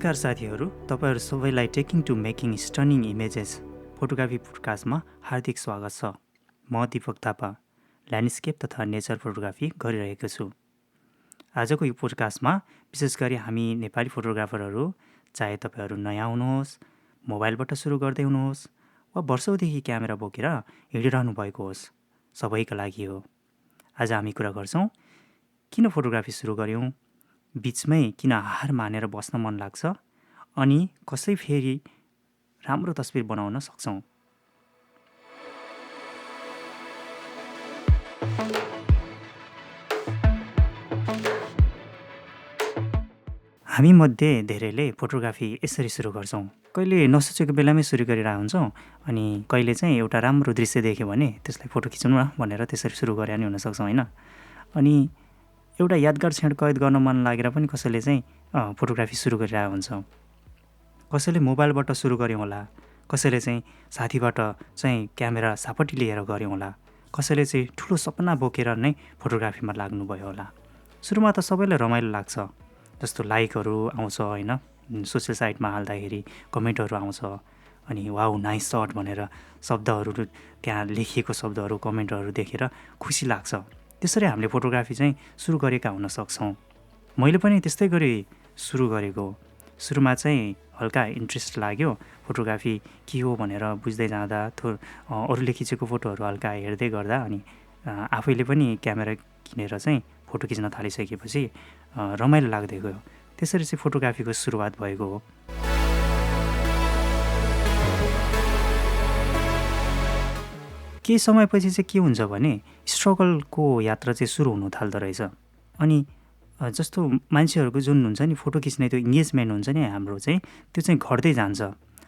नमस्कार साथीहरू, तपाईहरू सबैलाई taking to making stunning images photography पोडकास्टमा हार्दिक स्वागत छ। म दीपक थापा ल्यान्डस्केप तथा नेचर फोटोग्राफी गरिरहेको छु। आजको यो पोडकास्टमा विशेष गरी हामी नेपाली फोटोग्राफरहरू, चाहे तपाईँहरू नयाँ हुनुहोस्, मोबाइलबाट सुरु गर्दै हुनुहोस् वा वर्षौँदेखि क्यामेरा बोकेर हिँडिरहनु भएको होस्, सबैका लागि हो। आज हामी कुरा गर्छौँ किन फोटोग्राफी सुरु गऱ्यौँ, बिचमै किन हार मानेर बस्न मन लाग्छ, अनि कसै फेरि राम्रो तस्बिर बनाउन सक्छौँ। हामी मध्ये धेरैले फोटोग्राफी यसरी सुरु गर्छौँ। कहिले नसोचेको बेलामै सुरु गरिरहेको हुन्छौँ, अनि कहिले चाहिँ एउटा राम्रो दृश्य देख्यो भने त्यसलाई फोटो खिचौँ न भनेर त्यसरी सुरु गरे नि हुनसक्छ, होइन? अनि एउटा यादगार क्षण कैद गर्न मन लागेर पनि कसैले चाहिँ फोटोग्राफी सुरु गरिरहेको हुन्छ। कसैले मोबाइलबाट सुरु गऱ्यौँ होला, कसैले चाहिँ साथीबाट चाहिँ क्यामेरा सापट्टि लिएर गऱ्यौँ होला, कसैले चाहिँ ठुलो सपना बोकेर नै फोटोग्राफीमा लाग्नुभयो होला। सुरुमा त सबैलाई रमाइलो लाग्छ, जस्तो लाइकहरू आउँछ, होइन? सोसियल साइटमा हाल्दाखेरि कमेन्टहरू आउँछ, अनि वाउ नाइस सट भनेर शब्दहरू त्यहाँ लेखिएको शब्दहरू कमेन्टहरू देखेर खुसी लाग्छ। त्यसरी हामीले फोटोग्राफी चाहिँ सुरु गरेका हुन सक्छौँ। मैले पनि त्यस्तै गरी सुरु गरेको। सुरुमा चाहिँ हल्का इन्ट्रेस्ट लाग्यो फोटोग्राफी के हो भनेर बुझ्दै जाँदा, अरूले खिचेको फोटोहरू हल्का हेर्दै गर्दा, अनि आफैले पनि क्यामेरा किनेर चाहिँ फोटो खिच्न थालिसकेपछि रमाइलो लाग्दै गयो। त्यसरी चाहिँ फोटोग्राफीको सुरुवात भएको हो। केही समयपछि चाहिँ के हुन्छ भने स्ट्रगलको यात्रा चाहिँ सुरु हुनु थाल्दो रहेछ। अनि जस्तो मान्छेहरूको जुन हुन्छ नि फोटो खिच्ने त्यो इङ्गेजमेन्ट हुन्छ नि हाम्रो चाहिँ, त्यो चाहिँ घट्दै जान्छ।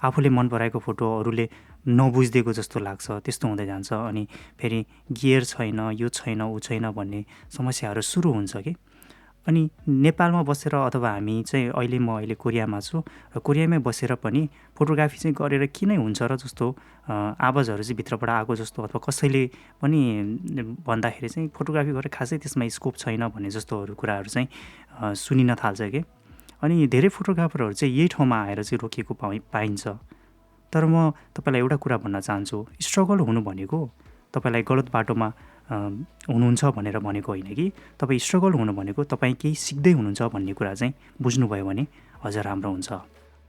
आफूले मन पराएको फोटो अरूले नबुझिदिएको जस्तो लाग्छ, त्यस्तो हुँदै जान्छ। अनि फेरि गियर छैन, यो छैन, ऊ छैन भन्ने समस्याहरू सुरु हुन्छ कि। अनि नेपालमा बसेर अथवा हामी चाहिँ म अहिले कोरियामा छु, र कोरियामै बसेर पनि फोटोग्राफी चाहिँ गरेर किन हुन्छ र जस्तो आवाजहरू चाहिँ भित्रबाट आएको जस्तो, अथवा कसैले पनि भन्दाखेरि चाहिँ फोटोग्राफी गरेर खासै त्यसमा स्कोप छैन भन्ने जस्तोहरू कुराहरू चाहिँ सुनिन थाल्छ कि। अनि धेरै फोटोग्राफरहरू चाहिँ यही ठाउँमा आएर चाहिँ रोकिएको पाइन्छ। तर म तपाईँलाई एउटा कुरा भन्न चाहन्छु, स्ट्रगल हुनु भनेको तपाईँलाई गलत बाटोमा हुनुहुन्छ भनेर भनेको होइन कि। तपाईँ स्ट्रगल हुनु भनेको तपाईँ केही सिक्दै हुनुहुन्छ भन्ने कुरा चाहिँ बुझ्नुभयो भने अझ राम्रो हुन्छ।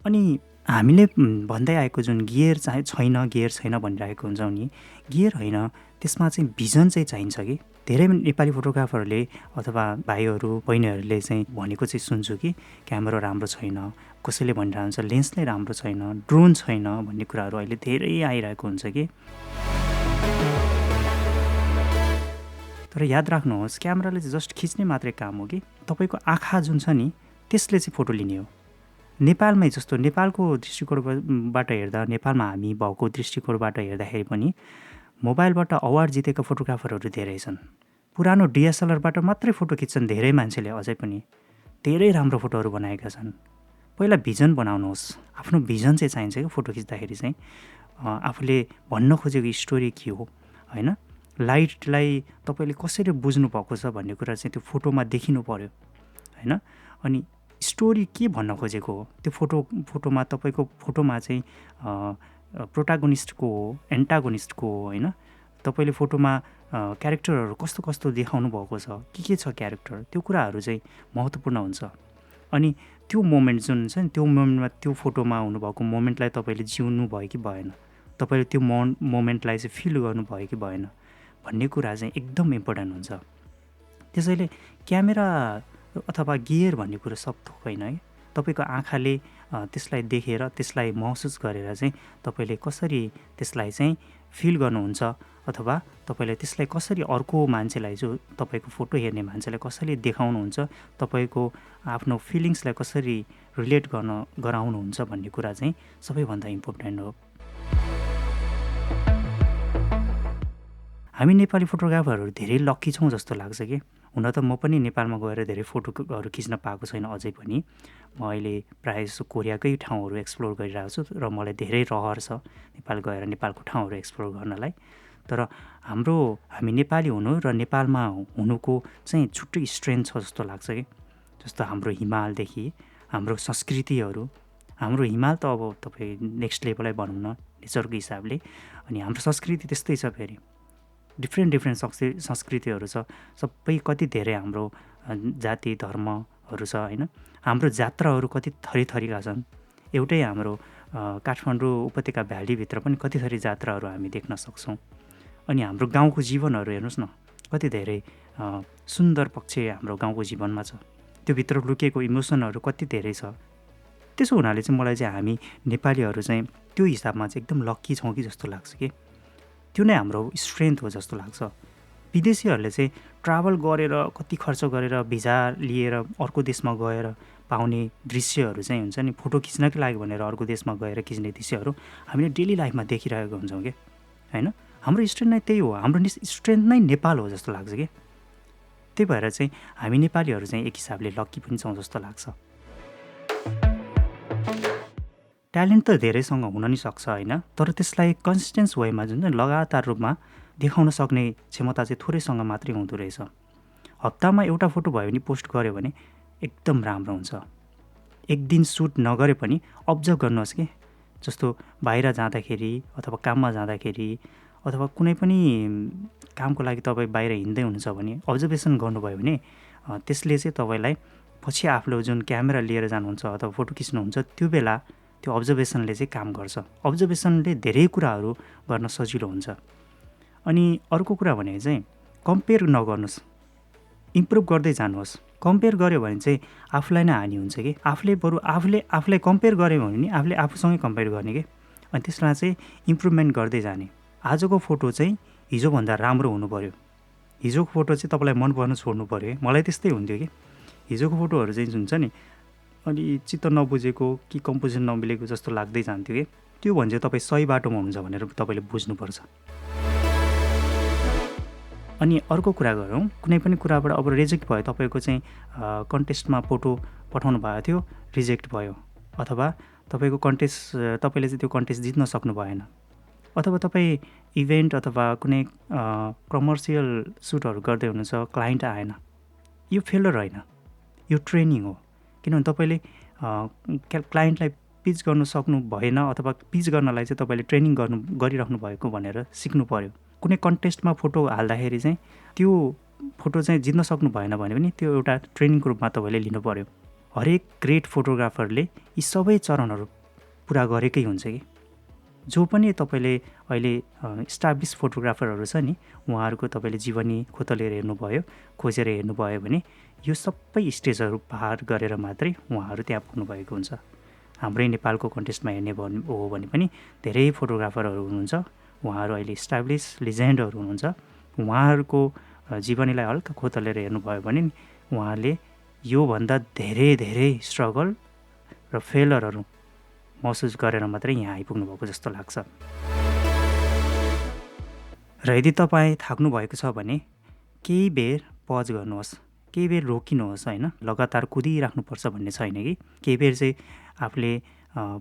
अनि हामीले भन्दै आएको जुन गियर चाहिँ छैन, गियर छैन भनिरहेको हुन्छौँ नि, गियर होइन, त्यसमा चाहिँ भिजन चाहिँ चाहिन्छ कि। धेरै नेपाली फोटोग्राफरहरूले अथवा भाइहरू बहिनीहरूले चाहिँ भनेको चाहिँ सुन्छु कि क्यामेरा राम्रो छैन, कसैले भनिरहन्छ लेन्स नै राम्रो छैन, ड्रोन छैन भन्ने कुराहरू अहिले धेरै आइरहेको हुन्छ कि। तर याद राख्नुहोस्, क्यामेराले चाहिँ जस्ट खिच्ने मात्रै काम हो कि। तपाईँको आँखा जुन छ नि त्यसले चाहिँ फोटो लिने हो। नेपालमै जस्तो नेपालको दृष्टिकोणबाट हेर्दा, नेपालमा हामी भएको दृष्टिकोणबाट हेर्दाखेरि पनि मोबाइलबाट अवार्ड जितेका फोटोग्राफरहरू धेरै छन्। पुरानो डिएसएलआरबाट मात्रै फोटो खिच्छन् धेरै मान्छेले, अझै पनि धेरै राम्रो फोटोहरू बनाएका छन्। पहिला भिजन बनाउनुहोस्, आफ्नो भिजन चाहिँ चाहिन्छ कि फोटो खिच्दाखेरि चाहिँ। आफूले भन्न खोजेको स्टोरी के हो, होइन? लाइटलाई तपाईँले कसरी बुझ्नु भएको छ भन्ने कुरा चाहिँ त्यो फोटोमा देखिनु पर्यो, होइन? अनि स्टोरी के भन्न खोजेको हो त्यो फोटोमा, तपाईँको फोटोमा चाहिँ प्रोटागोनिस्ट को हो, एन्टागोनिस्ट को हो, होइन? तपाईँले फोटोमा क्यारेक्टरहरू कस्तो कस्तो देखाउनु भएको छ, के छ क्यारेक्टर, त्यो कुराहरू चाहिँ महत्त्वपूर्ण हुन्छ। अनि त्यो मोमेन्ट जुन छ नि, त्यो मोमेन्टमा त्यो फोटोमा हुनुभएको मोमेन्टलाई तपाईँले जिउनु भयो कि भएन, तपाईँले त्यो मोमेन्टलाई चाहिँ फिल गर्नुभयो कि भएन भन्ने कुरा चाहिँ एकदम इम्पोर्टेन्ट हुन्छ। त्यसैले क्यामेरा अथवा गियर भन्ने कुरो सब थोक होइन है। तपाईँको आँखाले त्यसलाई देखेर, त्यसलाई महसुस गरेर चाहिँ तपाईँले कसरी त्यसलाई चाहिँ फिल गर्नुहुन्छ, अथवा तपाईँले त्यसलाई कसरी अर्को मान्छेलाई, जो तपाईँको फोटो हेर्ने मान्छेलाई कसरी देखाउनुहुन्छ, तपाईँको आफ्नो फिलिङ्सलाई कसरी रिलेट गराउनुहुन्छ भन्ने कुरा चाहिँ सबैभन्दा इम्पोर्टेन्ट हो। हामी नेपाली फोटोग्राफरहरू धेरै लक्की छौँ जस्तो लाग्छ कि। हुन त म पनि नेपालमा गएर धेरै फोटोहरू खिच्न पाएको छैन अझै पनि। म अहिले प्रायः जस्तो कोरियाकै ठाउँहरू एक्सप्लोर गरिरहेको छु, र मलाई धेरै रहर छ नेपाल गएर नेपालको ठाउँहरू एक्सप्लोर गर्नलाई। तर हामी नेपाली हुनु र नेपालमा हुनुको चाहिँ छुट्टै स्ट्रेन्थ छ जस्तो लाग्छ कि। जस्तो हाम्रो हिमालदेखि हाम्रो संस्कृतिहरू, हाम्रो हिमाल त अब तपाईँ नेक्स्ट लेभलै भनौँ न नेचरको हिसाबले। अनि हाम्रो संस्कृति त्यस्तै छ, फेरि डिफ्रेन्ट संस्कृतिहरू छ, सबै कति धेरै हाम्रो जाति धर्महरू छ होइन। हाम्रो जात्राहरू कति थरीका छन्। एउटै हाम्रो काठमाडौँ उपत्यका भ्यालीभित्र पनि कति थरी जात्राहरू हामी देख्न सक्छौँ। अनि हाम्रो गाउँको जीवनहरू हेर्नुहोस् न, कति धेरै सुन्दर पक्ष हाम्रो गाउँको जीवनमा छ। त्यो भित्र लुकेको इमोसनहरू कति धेरै छ। त्यसो हुनाले चाहिँ मलाई चाहिँ हामी नेपालीहरू चाहिँ त्यो हिसाबमा चाहिँ एकदम लक्की छौँ कि जस्तो लाग्छ कि त्यो नै हाम्रो स्ट्रेन्थ हो जस्तो लाग्छ। विदेशीहरूले चाहिँ ट्राभल गरेर कति खर्च गरेर भिजा लिएर अर्को देशमा गएर पाउने दृश्यहरू चाहिँ हुन्छ नि, फोटो खिच्नकै लागि भनेर अर्को देशमा गएर खिच्ने दृश्यहरू हामीले डेली लाइफमा देखिरहेको हुन्छौँ कि होइन। हाम्रो स्ट्रेन्थ नै त्यही हो, हाम्रो स्ट्रेन्थ नै नेपाल हो जस्तो लाग्छ कि। त्यही भएर चाहिँ हामी नेपालीहरू चाहिँ एक हिसाबले लक्की पनि छौँ जस्तो लाग्छ। ट्यालेन्ट त धेरैसँग हुन नि सक्छ होइन, तर त्यसलाई कन्सिस्टेन्स वेमा जुन चाहिँ लगातार रूपमा देखाउन सक्ने क्षमता चाहिँ थोरैसँग मात्रै हुँदो रहेछ। हप्तामा एउटा फोटो भयो भने पोस्ट गऱ्यो भने एकदम राम्रो हुन्छ। एक दिन सुट नगरे पनि अब्जर्भ गर्नुहोस् कि, जस्तो बाहिर जाँदाखेरि अथवा काममा जाँदाखेरि अथवा कुनै पनि कामको लागि तपाईँ बाहिर हिँड्दै हुनुहुन्छ भने अब्जर्भेसन गर्नुभयो भने त्यसले चाहिँ तपाईँलाई पछि आफूले जुन क्यामेरा लिएर जानुहुन्छ अथवा फोटो खिच्नुहुन्छ त्यो बेला त्यो अब्जर्भेसनले चाहिँ काम गर्छ। अब्जर्भेसनले धेरै कुराहरू गर्न सजिलो हुन्छ। अनि अर्को कुरा भने चाहिँ कम्पेयर नगर्नुहोस्, इम्प्रुभ गर्दै जानुहोस्। कम्पेयर गर्यो भने चाहिँ आफूलाई नै हानि हुन्छ कि। आफूलाई कम्पेयर गऱ्यो भने नि आफूले आफूसँगै कम्पेयर गर्ने कि। अनि त्यसमा चाहिँ इम्प्रुभमेन्ट गर्दै जाने। आजको फोटो चाहिँ हिजोभन्दा राम्रो हुनु पऱ्यो। हिजोको फोटो चाहिँ तपाईँलाई मन पर्नु छोड्नु पऱ्यो। मलाई त्यस्तै हुन्थ्यो कि हिजोको फोटोहरू चाहिँ हुन्छ नि अलि चित्त नबुझेको कि कम्पोजिसन नमिलेको जस्तो लाग्दै जान्थ्यो कि। त्यो भने चाहिँ तपाईँ सही बाटोमा हुनुहुन्छ भनेर तपाईँले बुझ्नुपर्छ। अनि अर्को कुरा गरौँ, कुनै पनि कुराबाट अब रिजेक्ट भयो, तपाईँको चाहिँ कन्टेस्टमा फोटो पठाउनु भएको थियो, रिजेक्ट भयो, अथवा तपाईँको तपाईँले चाहिँ त्यो कन्टेस्ट जित्न सक्नु भएन, अथवा तपाईँ इभेन्ट अथवा कुनै कमर्सियल सुटहरू गर्दै हुनुहुन्छ, क्लाइन्ट आएन, यो फेलर होइन, यो ट्रेनिङ हो। किनभने तपाईँले क्लाइन्टलाई पिच गर्नु सक्नु भएन अथवा पिच गर्नलाई चाहिँ तपाईँले ट्रेनिङ गरिराख्नु भएको भनेर सिक्नु पऱ्यो। कुनै कन्टेस्टमा फोटो हाल्दाखेरि चाहिँ त्यो फोटो चाहिँ जित्न सक्नु भएन भने पनि त्यो एउटा ट्रेनिङको रूपमा तपाईँले लिनु पऱ्यो। हरेक ग्रेट फोटोग्राफरले यी सबै चरणहरू पुरा गरेकै हुन्छ कि। जो पनि तपाईँले अहिले इस्टाब्लिस फोटोग्राफरहरू छ नि, उहाँहरूको तपाईँले जीवनी खोतलेर हेर्नुभयो, खोजेर हेर्नुभयो भने यो सबै स्टेजहरू पार गरेर मात्रै उहाँहरू त्यहाँ पुग्नुभएको हुन्छ। हाम्रै नेपालको कन्टेस्टमा हेर्ने हो भने पनि धेरै फोटोग्राफरहरू हुनुहुन्छ, उहाँहरू अहिले इस्टाब्लिस लिजेन्डहरू हुनुहुन्छ। उहाँहरूको जीवनीलाई हल्का खोतलेर हेर्नुभयो भने उहाँले योभन्दा धेरै स्ट्रगल र फेलरहरू महसुस गरेर मात्रै यहाँ आइपुग्नु भएको जस्तो लाग्छ। र यदि तपाईँ थाक्नु भएको छ भने केही बेर पज गर्नुहोस्, केही बेर रोकिनुहोस् होइन। लगातार कुदिराख्नुपर्छ भन्ने छैन कि। केही बेर चाहिँ आफूले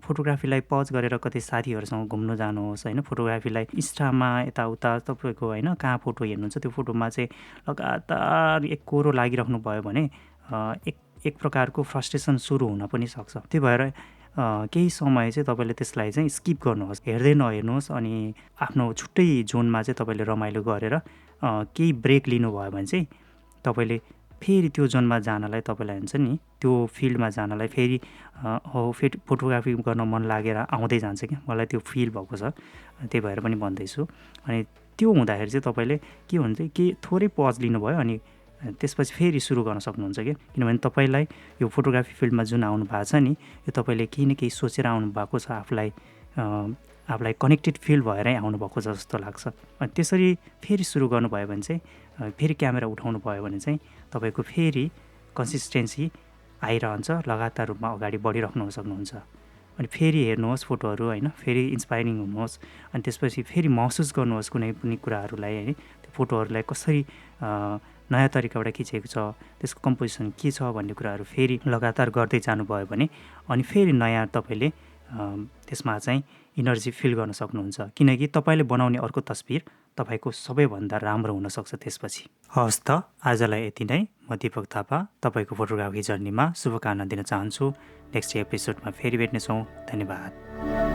फोटोग्राफीलाई पज गरेर कतै साथीहरूसँग घुम्न जानुहोस् होइन। फोटोग्राफीलाई इन्स्टामा यताउता तपाईँको होइन कहाँ फोटो हेर्नुहुन्छ त्यो फोटोमा चाहिँ लगातार एक कोरो लागिराख्नु भयो भने एक प्रकारको फ्रस्ट्रेसन सुरु हुन पनि सक्छ। त्यही भएर केही समय चाहिँ तपाईँले त्यसलाई चाहिँ स्किप गर्नुहोस्, हेर्दै नहेर्नुहोस्। अनि आफ्नो छुट्टै जोनमा चाहिँ तपाईँले रमाइलो गरेर केही ब्रेक लिनुभयो भने चाहिँ तपाईँले फेरि त्यो जोनमा जानलाई तपाईँलाई हुन्छ नि, त्यो फिल्डमा जानलाई फेरि फोटोग्राफी गर्न मन लागेर आउँदै जान्छ क्या। मलाई त्यो फिल भएको छ, त्यही भएर पनि भन्दैछु। अनि त्यो हुँदाखेरि चाहिँ तपाईँले के हुन्छ कि थोरै पज लिनुभयो अनि त्यसपछि फेरि सुरु गर्न सक्नुहुन्छ कि। किनभने तपाईँलाई यो फोटोग्राफी फिल्डमा जुन आउनु भएको छ नि, यो तपाईँले केही न केही सोचेर आउनु भएको छ, आफूलाई कनेक्टेड फिल भएरै आउनुभएको छ जस्तो लाग्छ। अनि त्यसरी फेरि सुरु गर्नुभयो भने चाहिँ फेरि क्यामेरा उठाउनु भयो भने चाहिँ तपाईँको फेरि कन्सिस्टेन्सी आइरहन्छ, लगातार रूपमा अगाडि बढिराख्नु सक्नुहुन्छ। अनि फेरि हेर्नुहोस् फोटोहरू होइन, फेरि इन्सपाइरिङ हुनुहोस्। अनि त्यसपछि फेरि महसुस गर्नुहोस् कुनै पनि कुराहरूलाई होइन, त्यो फोटोहरूलाई कसरी नयाँ तरिकाबाट खिचेको छ, त्यसको कम्पोजिसन के छ भन्ने कुराहरू फेरि लगातार गर्दै जानुभयो भने अनि फेरि नयाँ तपाईँले त्यसमा चाहिँ इनर्जी फिल गर्न सक्नुहुन्छ। किनकि तपाईँले बनाउने अर्को तस्बिर तपाईँको सबैभन्दा राम्रो हुनसक्छ त्यसपछि। हवस् त, आजलाई यति नै। म दीपक थापा तपाईँको फोटोग्राफी जर्नीमा शुभकामना दिन चाहन्छु। नेक्स्ट एपिसोडमा फेरि भेट्नेछौँ। धन्यवाद।